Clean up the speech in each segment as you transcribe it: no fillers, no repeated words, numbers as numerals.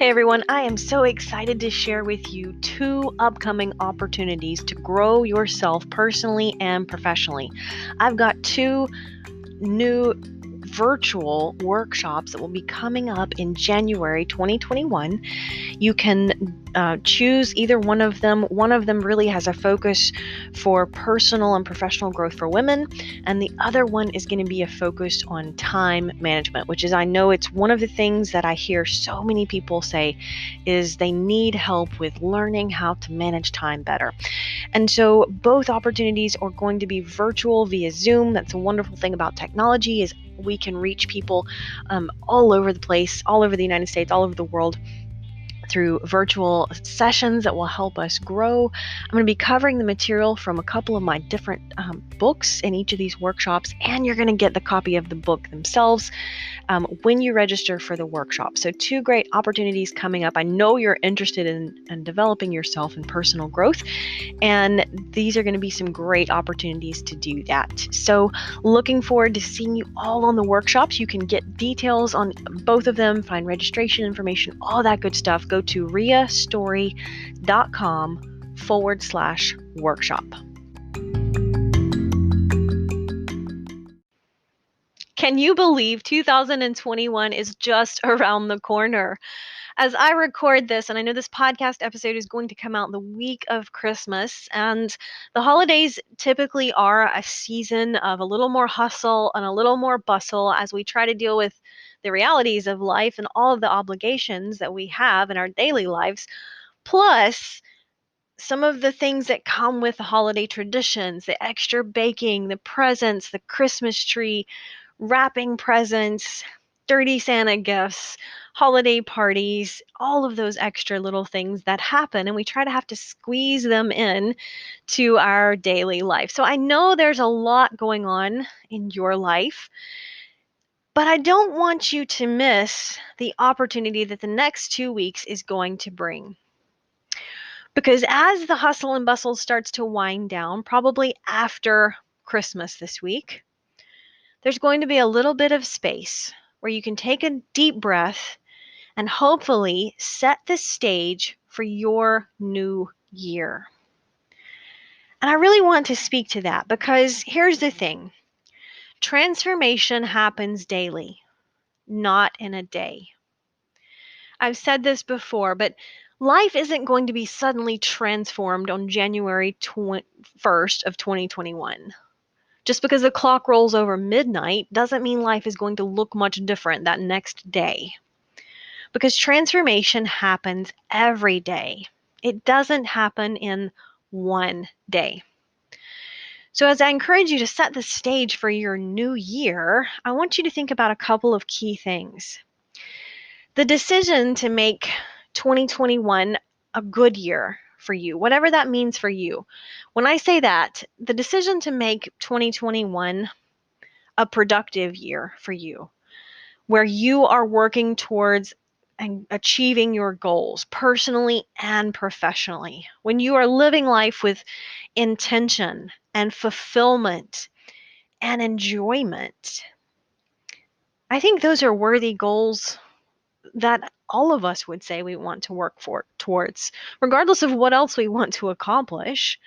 Hey everyone, I am so excited to share with you 2 upcoming opportunities to grow yourself personally and professionally. I've got 2 new virtual workshops that will be coming up in January 2021. You can choose either one of them. One of them really has a focus for personal and professional growth for women, and the other one is going to be a focus on time management, which is, I know it's one of the things that I hear so many people say is they need help with learning how to manage time better. And so both opportunities are going to be virtual via Zoom. That's a wonderful thing about technology, is we can reach people all over the place, all over the United States, all over the world, through virtual sessions that will help us grow. I'm going to be covering the material from a couple of my different books in each of these workshops, and you're going to get the copy of the book themselves when you register for the workshop. So 2 great opportunities coming up. I know you're interested in developing yourself in personal growth, and these are going to be some great opportunities to do that. So looking forward to seeing you all on the workshops. You can get details on both of them, find registration information, all that good stuff. Go to riastory.com/workshop. Can you believe 2021 is just around the corner? As I record this, and I know this podcast episode is going to come out the week of Christmas, and the holidays typically are a season of a little more hustle and a little more bustle as we try to deal with the realities of life and all of the obligations that we have in our daily lives, plus some of the things that come with the holiday traditions, the extra baking, the presents, the Christmas tree, wrapping presents, dirty Santa gifts, holiday parties, all of those extra little things that happen, and we try to have to squeeze them in to our daily life. So I know there's a lot going on in your life, but I don't want you to miss the opportunity that the next 2 weeks is going to bring. Because as the hustle and bustle starts to wind down, probably after Christmas this week, there's going to be a little bit of space where you can take a deep breath and hopefully set the stage for your new year. And I really want to speak to that because here's the thing. Transformation happens daily, not in a day. I've said this before, but life isn't going to be suddenly transformed on January 1st of 2021. Just because the clock rolls over midnight doesn't mean life is going to look much different that next day. Because transformation happens every day. It doesn't happen in one day. So as I encourage you to set the stage for your new year, I want you to think about a couple of key things. The decision to make 2021 a good year for you, whatever that means for you. When I say that, the decision to make 2021 a productive year for you, where you are working towards and achieving your goals personally and professionally, when you are living life with intention and fulfillment and enjoyment. I think those are worthy goals that all of us would say we want to work towards, regardless of what else we want to accomplish.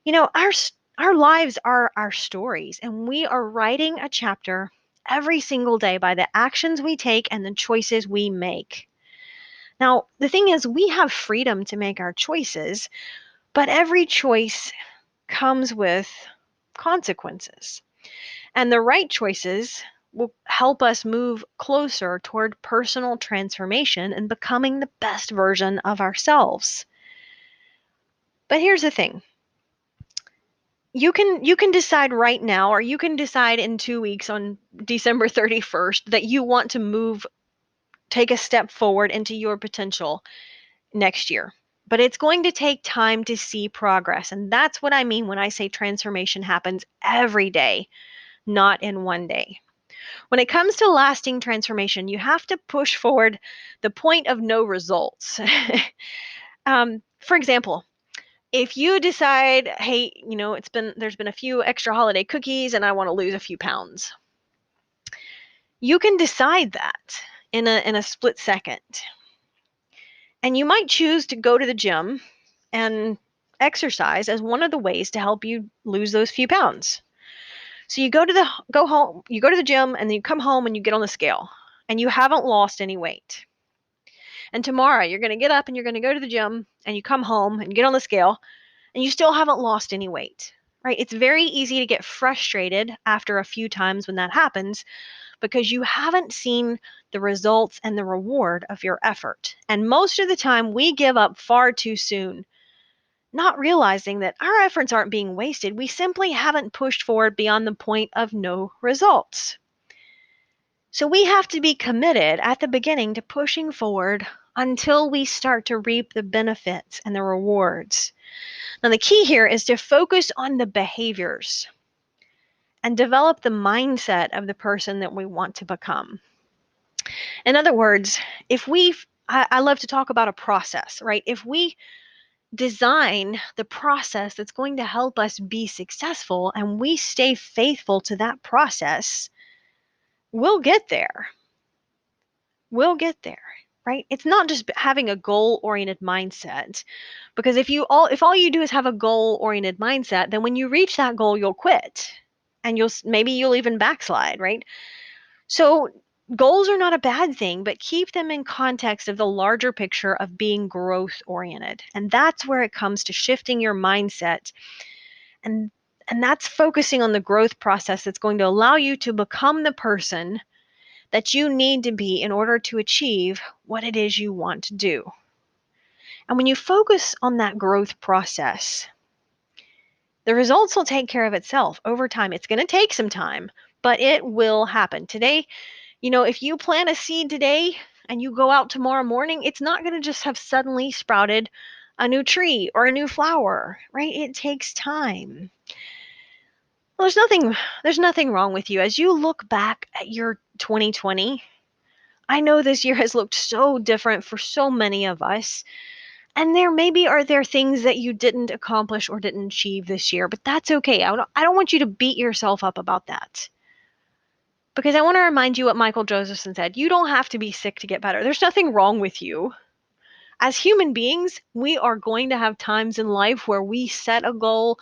You know, our lives are our stories, and we are writing a chapter every single day by the actions we take and the choices we make. Now, the thing is, we have freedom to make our choices, but every choice comes with consequences. And the right choices will help us move closer toward personal transformation and becoming the best version of ourselves. But here's the thing. You can decide right now, or you can decide in 2 weeks on December 31st that you want to take a step forward into your potential next year. But it's going to take time to see progress. And that's what I mean when I say transformation happens every day, not in one day. When it comes to lasting transformation, you have to push forward the point of no results. For example, if you decide, hey, there's been a few extra holiday cookies and I want to lose a few pounds, you can decide that in a split second. And you might choose to go to the gym and exercise as one of the ways to help you lose those few pounds. So you go to the gym and then you come home and you get on the scale and you haven't lost any weight. And tomorrow you're going to get up and you're going to go to the gym and you come home and get on the scale and you still haven't lost any weight. Right? It's very easy to get frustrated after a few times when that happens because you haven't seen the results and the reward of your effort. And most of the time we give up far too soon, not realizing that our efforts aren't being wasted. We simply haven't pushed forward beyond the point of no results. So we have to be committed at the beginning to pushing forward until we start to reap the benefits and the rewards. Now, the key here is to focus on the behaviors and develop the mindset of the person that we want to become. In other words, I love to talk about a process, right? If we design the process that's going to help us be successful and we stay faithful to that process, we'll get there. We'll get there, right? It's not just having a goal-oriented mindset, because if all you do is have a goal-oriented mindset, then when you reach that goal, you'll quit and maybe you'll even backslide, right? So goals are not a bad thing, but keep them in context of the larger picture of being growth-oriented. And that's where it comes to shifting your mindset. And that's focusing on the growth process that's going to allow you to become the person that you need to be in order to achieve what it is you want to do. And when you focus on that growth process, the results will take care of itself over time. It's going to take some time, but it will happen. Today, if you plant a seed today and you go out tomorrow morning, it's not going to just have suddenly sprouted a new tree or a new flower, right? It takes time. Well, there's nothing wrong with you. As you look back at your 2020, I know this year has looked so different for so many of us. And are there things that you didn't accomplish or didn't achieve this year, but that's okay. I don't want you to beat yourself up about that. Because I want to remind you what Michael Josephson said. You don't have to be sick to get better. There's nothing wrong with you. As human beings, we are going to have times in life where we set a goal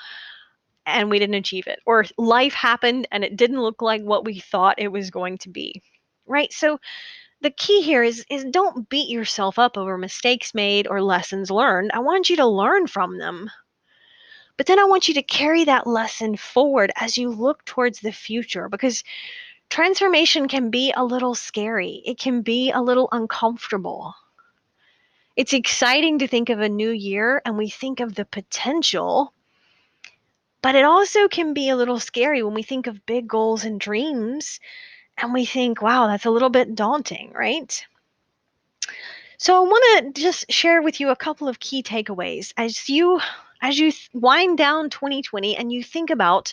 and we didn't achieve it, or life happened and it didn't look like what we thought it was going to be, right? So the key here is don't beat yourself up over mistakes made or lessons learned. I want you to learn from them. But then I want you to carry that lesson forward as you look towards the future, because transformation can be a little scary. It can be a little uncomfortable. It's exciting to think of a new year and we think of the potential, but it also can be a little scary when we think of big goals and dreams and we think, wow, that's a little bit daunting, right? So I want to just share with you a couple of key takeaways as you wind down 2020 and you think about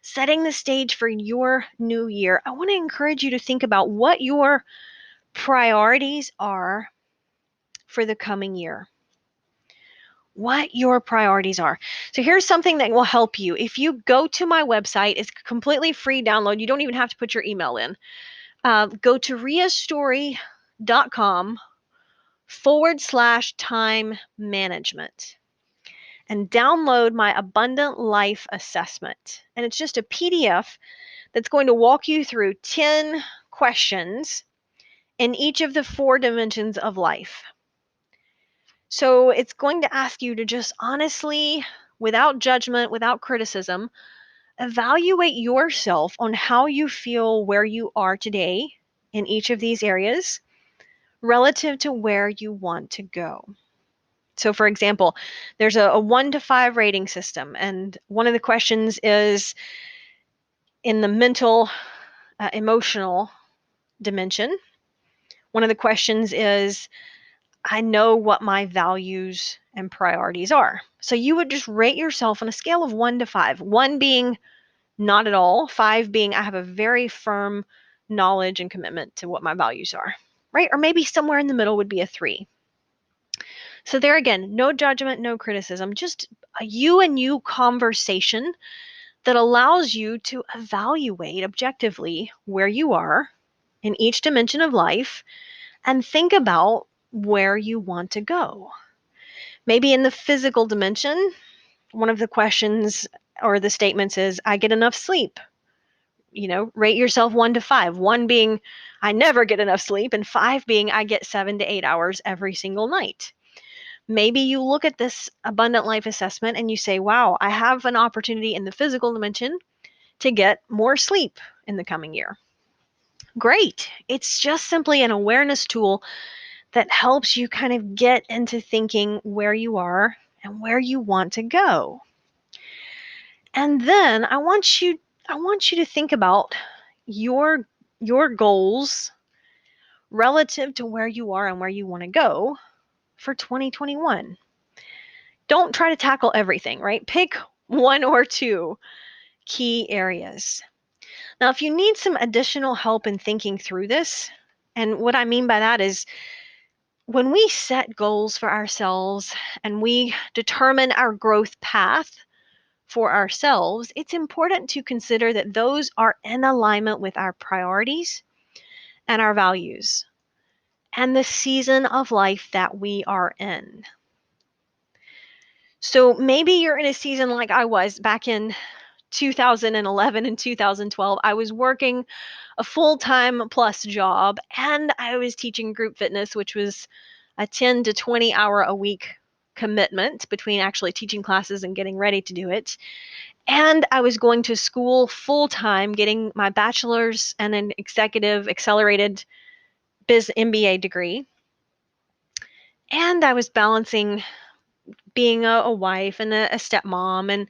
setting the stage for your new year. I want to encourage you to think about what your priorities are for the coming year. What your priorities are. So here's something that will help you. If you go to my website, it's a completely free download. You don't even have to put your email in. Go to riastory.com/time management and download my Abundant Life Assessment. And it's just a PDF that's going to walk you through 10 questions in each of the 4 dimensions of life. So it's going to ask you to just honestly, without judgment, without criticism, evaluate yourself on how you feel where you are today in each of these areas relative to where you want to go. So for example, there's a 1 to 5 rating system, and one of the questions is in the mental, emotional dimension. One of the questions is, I know what my values and priorities are. So you would just rate yourself on a scale of 1 to 5. 1 being not at all, 5 being I have a very firm knowledge and commitment to what my values are, right? Or maybe somewhere in the middle would be a 3. So there again, no judgment, no criticism, just a you and you conversation that allows you to evaluate objectively where you are in each dimension of life and think about where you want to go. Maybe in the physical dimension, one of the questions or the statements is, I get enough sleep. Rate yourself 1 to 5. 1 being, I never get enough sleep, and 5 being, I get 7 to 8 hours every single night. Maybe you look at this abundant life assessment and you say, wow, I have an opportunity in the physical dimension to get more sleep in the coming year. Great. It's just simply an awareness tool that helps you kind of get into thinking where you are and where you want to go. And then I want you to think about your goals relative to where you are and where you want to go for 2021. Don't try to tackle everything, right? Pick 1 or 2 key areas. Now, if you need some additional help in thinking through this, and what I mean by that is when we set goals for ourselves and we determine our growth path for ourselves, it's important to consider that those are in alignment with our priorities and our values and the season of life that we are in. So maybe you're in a season like I was back in 2011 and 2012. I was working a full-time plus job and I was teaching group fitness, which was a 10 to 20 hour a week commitment between actually teaching classes and getting ready to do it. And I was going to school full-time, getting my bachelor's and an executive accelerated biz MBA degree. And I was balancing being a wife and a stepmom and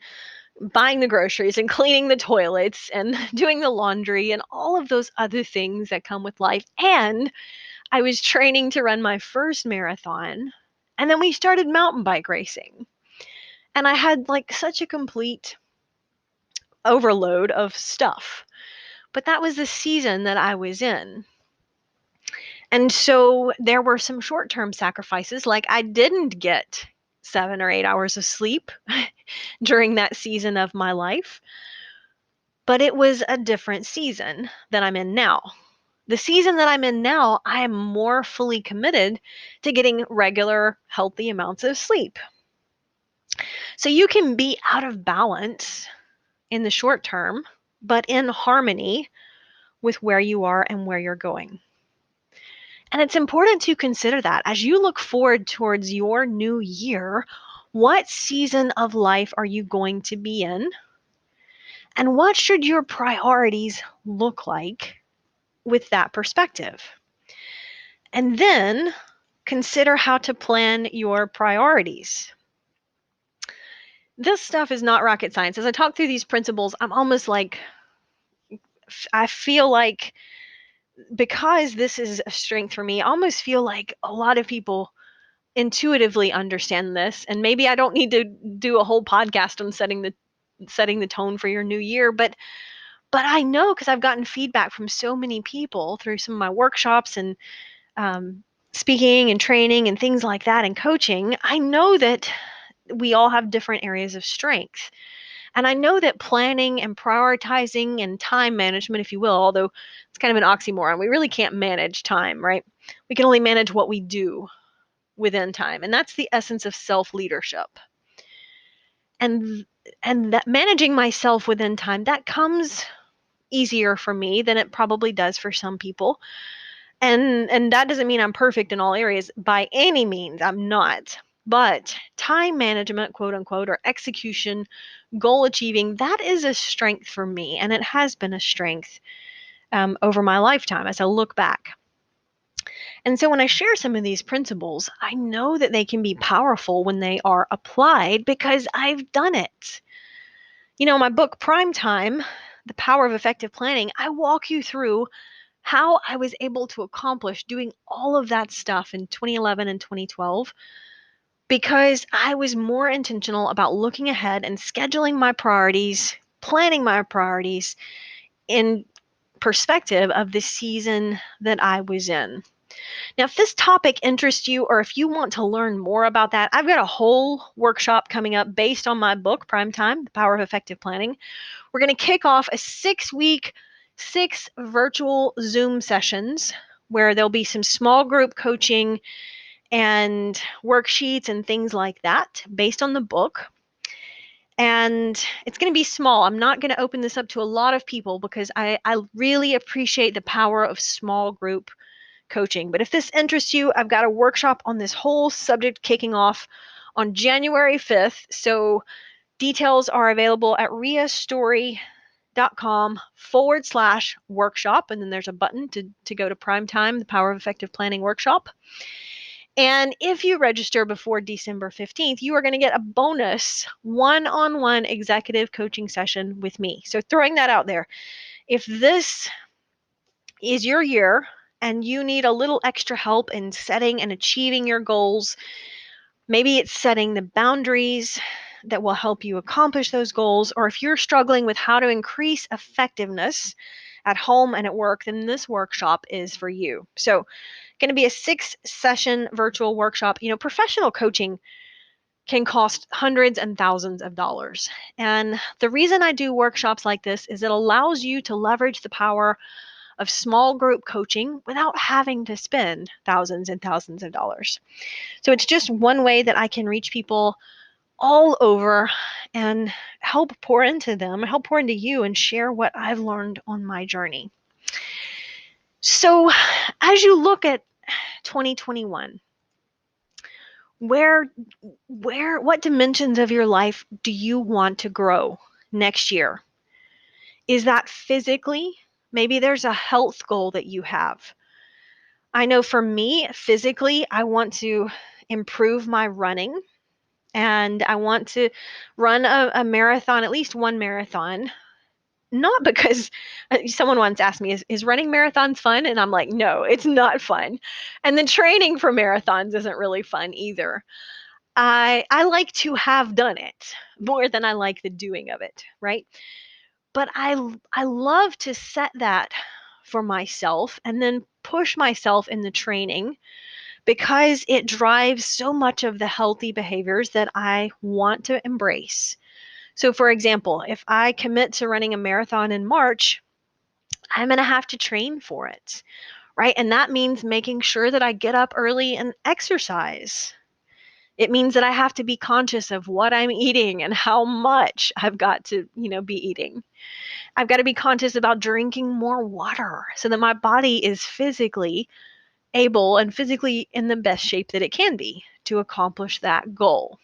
buying the groceries and cleaning the toilets and doing the laundry and all of those other things that come with life. And I was training to run my first marathon. And then we started mountain bike racing. And I had like such a complete overload of stuff. But that was the season that I was in. And so there were some short-term sacrifices, like I didn't get 7 or 8 hours of sleep during that season of my life. But it was a different season than I'm in now. The season that I'm in now, I am more fully committed to getting regular, healthy amounts of sleep. So you can be out of balance in the short term, but in harmony with where you are and where you're going. And it's important to consider that as you look forward towards your new year, what season of life are you going to be in? And what should your priorities look like with that perspective? And then consider how to plan your priorities. This stuff is not rocket science. As I talk through these principles, I'm almost like, I feel like because this is a strength for me, I almost feel like a lot of people intuitively understand this. And maybe I don't need to do a whole podcast on setting the tone for your new year, but I know because I've gotten feedback from so many people through some of my workshops and speaking and training and things like that and coaching. I know that we all have different areas of strength. And I know that planning and prioritizing and time management, if you will, although it's kind of an oxymoron, we really can't manage time, right? We can only manage what we do within time. And that's the essence of self-leadership. And that managing myself within time, that comes easier for me than it probably does for some people. And that doesn't mean I'm perfect in all areas by any means. I'm not. But time management, quote unquote, or execution, goal achieving, that is a strength for me. And it has been a strength over my lifetime as I look back. And so when I share some of these principles, I know that they can be powerful when they are applied because I've done it. My book, Prime Time, The Power of Effective Planning, I walk you through how I was able to accomplish doing all of that stuff in 2011 and 2012 because I was more intentional about looking ahead and scheduling my priorities, planning my priorities in perspective of the season that I was in. Now, if this topic interests you or if you want to learn more about that, I've got a whole workshop coming up based on my book, Prime Time, The Power of Effective Planning. We're going to kick off a 6-week, 6 virtual Zoom sessions where there'll be some small group coaching and worksheets and things like that based on the book. And it's going to be small. I'm not going to open this up to a lot of people because I really appreciate the power of small group coaching. But if this interests you, I've got a workshop on this whole subject kicking off on January 5th. So details are available at riastory.com/workshop. And then there's a button to go to Primetime, the Power of Effective Planning Workshop. And if you register before December 15th, you are going to get a bonus one-on-one executive coaching session with me. So throwing that out there. If this is your year and you need a little extra help in setting and achieving your goals, maybe it's setting the boundaries that will help you accomplish those goals, or if you're struggling with how to increase effectiveness at home and at work, then this workshop is for you. So going to be a 6-session virtual workshop. Professional coaching can cost hundreds and thousands of dollars. And the reason I do workshops like this is it allows you to leverage the power of small group coaching without having to spend thousands and thousands of dollars. So it's just one way that I can reach people all over and help pour into them, help pour into you, and share what I've learned on my journey. So as you look at 2021, what dimensions of your life do you want to grow next year? Is that physically? Maybe there's a health goal that you have. I know for me, physically, I want to improve my running, and I want to run a marathon, at least one marathon. Not because someone once asked me, is running marathons fun? And I'm like, no, it's not fun. And then training for marathons isn't really fun either. I like to have done it more than I like the doing of it, right? But I love to set that for myself and then push myself in the training because it drives so much of the healthy behaviors that I want to embrace. So for example, if I commit to running a marathon in March, I'm going to have to train for it, right? And that means making sure that I get up early and exercise. It means that I have to be conscious of what I'm eating and how much I've got to, be eating. I've got to be conscious about drinking more water so that my body is physically able and physically in the best shape that it can be to accomplish that goal.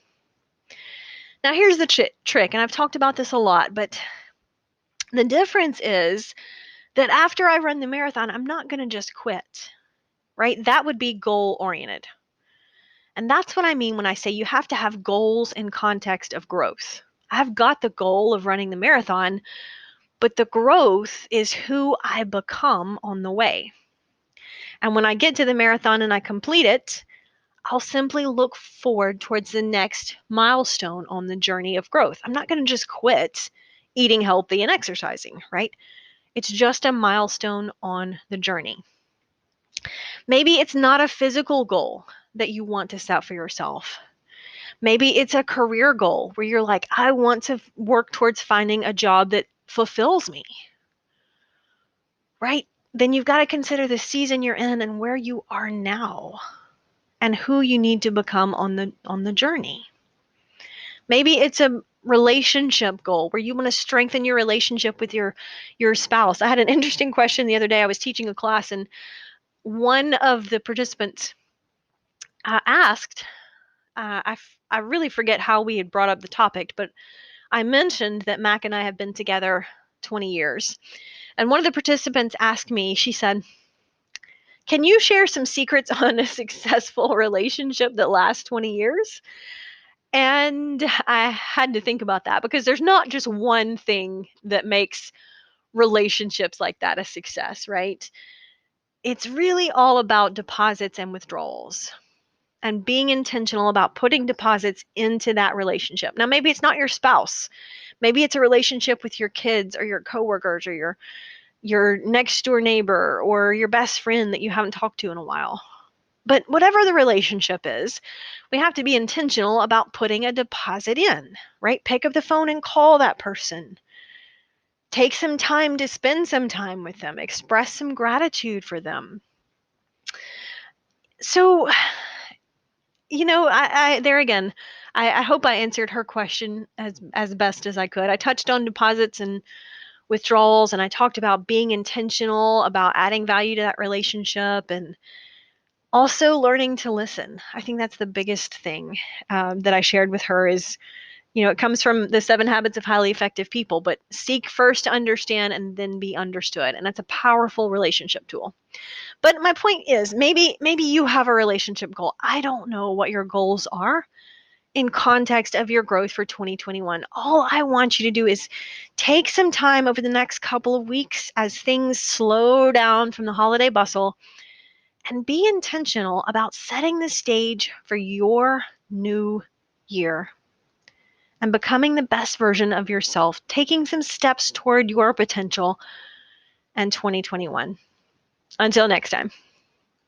Now, here's the trick, and I've talked about this a lot, but the difference is that after I run the marathon, I'm not going to just quit, right? That would be goal oriented. And that's what I mean when I say you have to have goals in context of growth. I've got the goal of running the marathon, but the growth is who I become on the way. And when I get to the marathon and I complete it, I'll simply look forward towards the next milestone on the journey of growth. I'm not going to just quit eating healthy and exercising, right? It's just a milestone on the journey. Maybe it's not a physical goal that you want to set for yourself. Maybe it's a career goal where you're like, I want to work towards finding a job that fulfills me, right? Then you've got to consider the season you're in and where you are now and who you need to become on the journey. Maybe it's a relationship goal where you want to strengthen your relationship with your spouse. I had an interesting question the other day. I was teaching a class and one of the participants asked, I really forget how we had brought up the topic, but I mentioned that Mac and I have been together 20 years. And one of the participants asked me, she said, can you share some secrets on a successful relationship that lasts 20 years? And I had to think about that because there's not just one thing that makes relationships like that a success, right? It's really all about deposits and withdrawals and being intentional about putting deposits into that relationship. Now, maybe it's not your spouse. Maybe it's a relationship with your kids or your coworkers or your next door neighbor or your best friend that you haven't talked to in a while. But whatever the relationship is, we have to be intentional about putting a deposit in, right? Pick up the phone and call that person. Take some time to spend some time with them. Express some gratitude for them. So I there again, I hope I answered her question as best as I could. I touched on deposits and withdrawals, and I talked about being intentional about adding value to that relationship, and also learning to listen. I think that's the biggest thing that I shared with her is, it comes from the 7 habits of highly effective people, but seek first to understand and then be understood. And that's a powerful relationship tool. But my point is, maybe you have a relationship goal. I don't know what your goals are in context of your growth for 2021. All I want you to do is take some time over the next couple of weeks as things slow down from the holiday bustle and be intentional about setting the stage for your new year and becoming the best version of yourself, taking some steps toward your potential in 2021. Until next time.